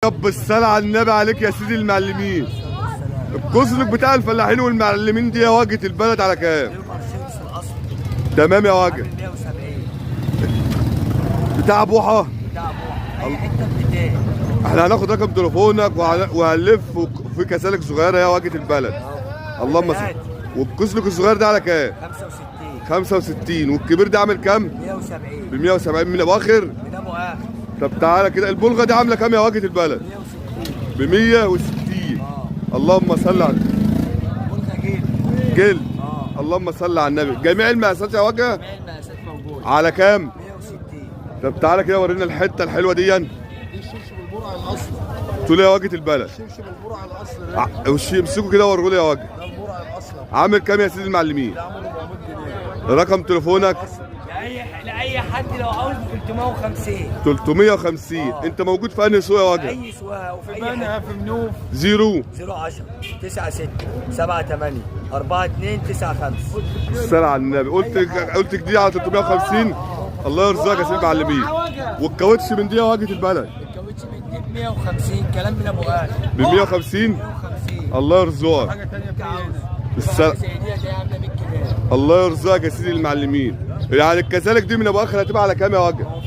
طب الصلاة على النبي عليك يا سيدي المعلمين. الكسرك بتاع الفلاحين والمعلمين دي يا واجهة البلد على كام؟ تمام يا واجهة. 170 بتاع بوحة. بتاع بوحة اي حته ب 200. احنا هناخد رقم تليفونك وهنلف في كسالك صغيرة يا واجهة البلد. اللهم صل. والكسرك الصغير ده على كام؟ 65. 65 والكبير ده عامل كام؟ 170. ب 170 من ابو اخر. من ابو اخر. طب تعالى كده البلغة دي عاملة كام يا واجهة البلد؟ 160. ب 160. اللهم صل على بلغة جلد. جلد. اللهم صل على النبي. جميع المقاسات يا واجهة؟ جميع المقاسات موجودة. على كام؟ 160. طب تعالى كده ورينا الحتة الحلوة دي. دي الشبشب البرع الاصلي. تقول يا واجهة البلد. الشبشب البرع الاصلي ده. وش يمسكوا كده ووروا لي يا واجهة. ده البرع الاصلي. عامل كام يا سيدي المعلمين؟ ده عامل 400 جنيه. رقم تليفونك؟ لأي حد لو عاوز 350. 350. انت موجود في انهي سوق يا واجهة؟ أي سواقة وفي أي بنها حد. في منوف. 010 96 78 42 95. الصلاة على النبي. قلت جديد على 350. الله يرزقك يا سيدي المعلمين. والكاوتش من دي يا واجهة البلد؟ الكاوتش ب 150. كلام من ابو اخر. ب 150. 150. الله يرزقك. حاجه ثانيه في هنا. السلام. زي دي عامله 100 جنيه. الله يرزقك يا سيدي المعلمين. يعني الكذلك دي من ابو اخر هتبقى على كام يا واجهة؟